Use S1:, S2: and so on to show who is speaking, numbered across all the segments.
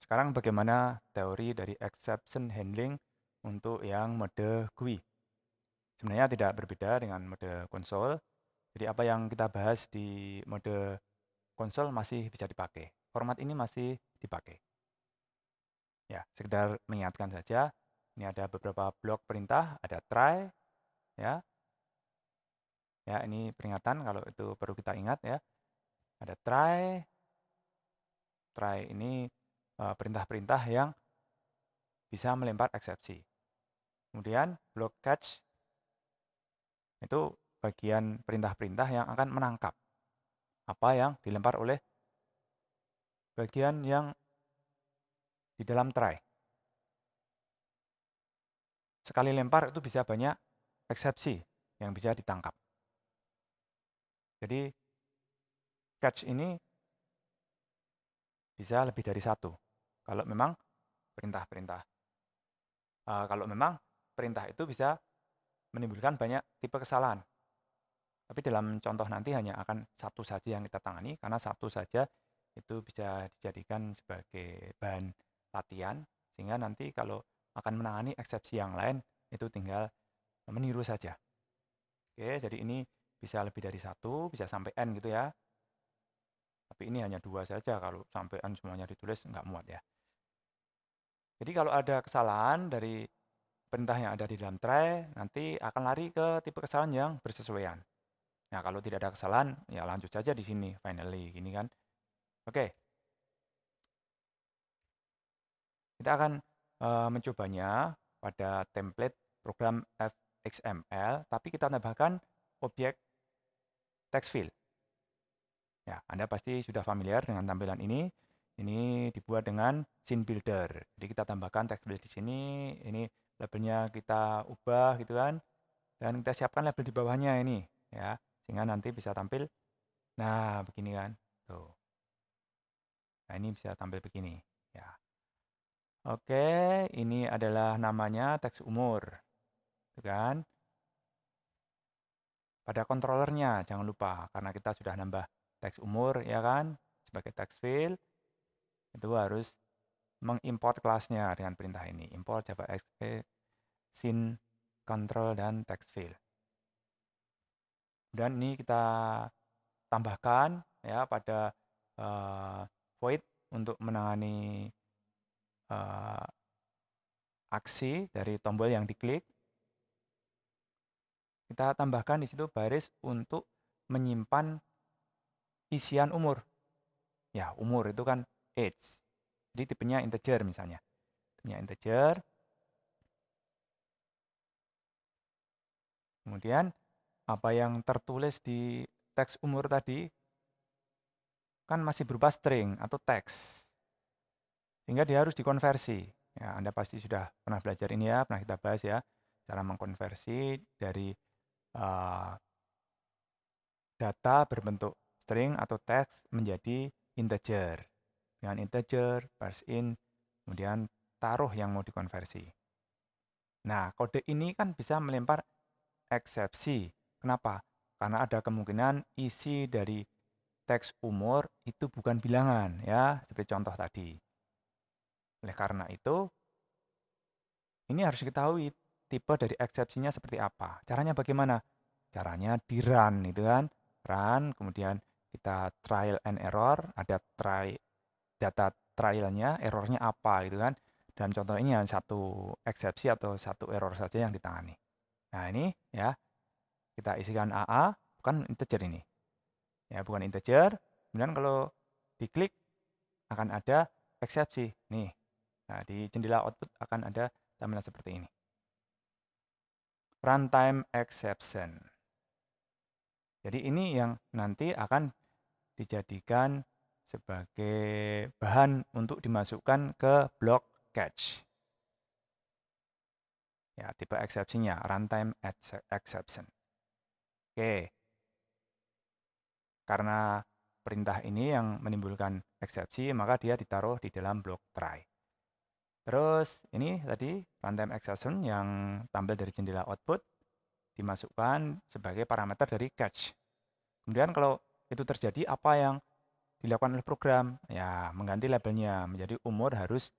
S1: Sekarang bagaimana teori dari exception handling untuk yang mode GUI? Sebenarnya tidak berbeda dengan mode konsol. Jadi apa yang kita bahas di mode konsol masih bisa dipakai. Format ini masih dipakai. Ya, sekedar mengingatkan saja. Ini ada beberapa blok perintah, ada try, ya. Ya, ini peringatan kalau itu perlu kita ingat ya. Ada try. Try ini perintah-perintah yang bisa melempar eksepsi. Kemudian blok catch itu bagian perintah-perintah yang akan menangkap apa yang dilempar oleh bagian yang di dalam try. Sekali lempar itu bisa banyak eksepsi yang bisa ditangkap. Jadi catch ini bisa lebih dari satu. Kalau memang perintah-perintah, kalau memang perintah itu bisa menimbulkan banyak tipe kesalahan. Tapi dalam contoh nanti hanya akan satu saja yang kita tangani, karena satu saja itu bisa dijadikan sebagai bahan latihan, sehingga nanti kalau akan menangani eksepsi yang lain, itu tinggal meniru saja. Oke, jadi ini bisa lebih dari satu, bisa sampai N gitu ya. Tapi ini hanya dua saja, kalau sampai N semuanya ditulis nggak muat ya. Jadi kalau ada kesalahan dari perintah yang ada di dalam try, nanti akan lari ke tipe kesalahan yang bersesuaian. Nah, kalau tidak ada kesalahan, ya lanjut saja di sini, finally, gini kan. Oke, kita akan mencobanya pada template program fxml, tapi kita tambahkan objek text field. Ya, Anda pasti sudah familiar dengan tampilan ini. Ini dibuat dengan scene builder. Jadi kita tambahkan text field di sini, ini labelnya kita ubah gitu kan. Dan kita siapkan label di bawahnya ini ya, sehingga nanti bisa tampil nah begini kan. Tuh. Nah, ini bisa tampil begini ya. Oke, ini adalah namanya teks umur. Gitu kan? Pada controllernya jangan lupa karena kita sudah nambah teks umur ya kan sebagai text field, itu harus mengimport kelasnya dengan perintah ini. Import javaxe scene control dan text field. Dan ini kita tambahkan ya pada void untuk menangani aksi dari tombol yang diklik. Kita tambahkan di situ baris untuk menyimpan isian umur. Ya, umur itu kan age. Jadi tipenya integer misalnya. Tipenya integer. Kemudian apa yang tertulis di teks umur tadi kan masih berupa string atau teks. Sehingga dia harus dikonversi. Ya, Anda pasti sudah pernah belajar ini ya, pernah kita bahas ya. Cara mengkonversi dari uh, data berbentuk string atau teks menjadi integer. Dengan integer, parse in, kemudian taruh yang mau dikonversi. Nah, kode ini kan bisa melempar eksepsi. Kenapa? Karena ada kemungkinan isi dari teks umur itu bukan bilangan, ya, seperti contoh tadi. Oleh karena itu, ini harus diketahui tipe dari eksepsinya seperti apa. Caranya bagaimana? Caranya di run, itu kan. Run, kemudian kita trial and error, ada data trialnya, errornya apa, gitu kan. Dan contoh ini hanya satu eksepsi atau satu error saja yang ditangani. Nah, ini ya, kita isikan AA, bukan integer ini. Ya, bukan integer. Kemudian kalau diklik akan ada eksepsi. Nih. Nah, di jendela output akan ada tampilan seperti ini. Runtime exception. Jadi ini yang nanti akan dijadikan sebagai bahan untuk dimasukkan ke blok catch. Ya, tipe eksepsinya runtime exception. Oke. Karena perintah ini yang menimbulkan eksepsi, maka dia ditaruh di dalam blok try. Terus ini tadi runtime exception yang tampil dari jendela output dimasukkan sebagai parameter dari catch. Kemudian kalau itu terjadi, apa yang dilakukan oleh program? Ya, mengganti labelnya menjadi umur harus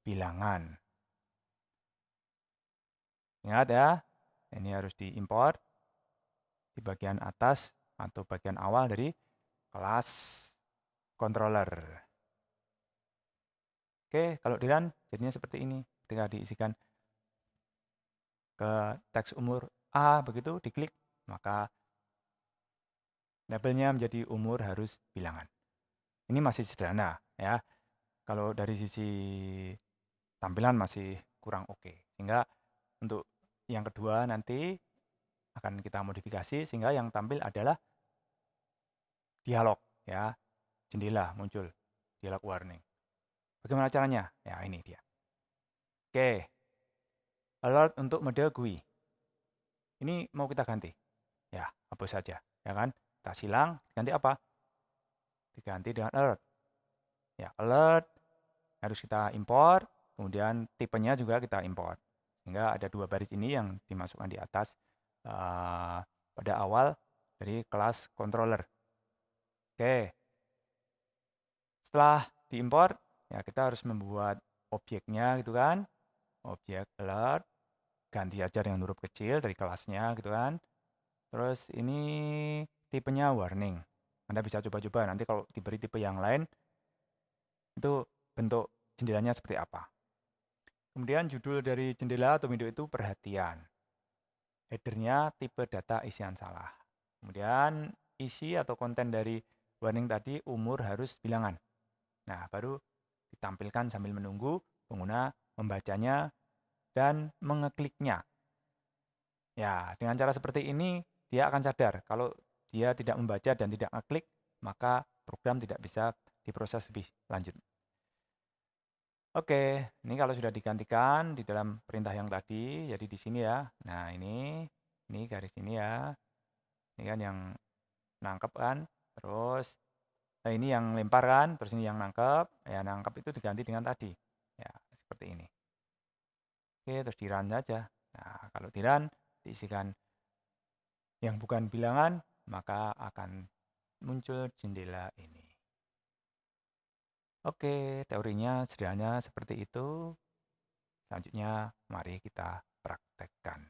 S1: bilangan. Ingat ya, ini harus diimport di bagian atas atau bagian awal dari kelas controller. Oke, kalau di run jadinya seperti ini. Ketika diisikan ke teks umur A begitu, diklik, maka labelnya menjadi umur harus bilangan. Ini masih sederhana ya. Kalau dari sisi tampilan masih kurang oke. Sehingga untuk yang kedua nanti akan kita modifikasi sehingga yang tampil adalah dialog ya. Jendela muncul, dialog warning. Bagaimana caranya? Ya, ini dia. Oke, alert untuk mode GUI. Ini mau kita ganti. Ya, hapus saja, ya kan? Kita silang, ganti apa? Diganti dengan alert. Ya, alert harus kita import, kemudian tipenya juga kita import. Sehingga ada dua baris ini yang dimasukkan di atas pada awal dari kelas controller. Oke, setelah diimport, ya kita harus membuat objeknya gitu kan. Objek alert, ganti aja dengan huruf kecil dari kelasnya gitu kan. Terus ini tipenya warning. Anda bisa coba-coba nanti kalau diberi tipe yang lain itu bentuk jendelanya seperti apa. Kemudian judul dari jendela atau window itu perhatian. Headernya tipe data isian salah. Kemudian isi atau konten dari warning tadi umur harus bilangan. Nah, baru ditampilkan sambil menunggu pengguna membacanya dan mengekliknya. Ya, dengan cara seperti ini dia akan sadar kalau dia tidak membaca dan tidak ngeklik, maka program tidak bisa diproses lebih lanjut. Oke, ini kalau sudah digantikan di dalam perintah yang tadi, jadi di sini ya. Nah, ini garis ini ya. Ini kan yang nangkep kan. Terus ini yang lempar kan, terus ini yang nangkep. Ya, nangkep itu diganti dengan tadi. Ya, seperti ini. Oke, terus di run saja. Nah, kalau di run diisikan yang bukan bilangan, maka akan muncul jendela ini. Oke, teorinya sederhana seperti itu. Selanjutnya, mari kita praktekkan.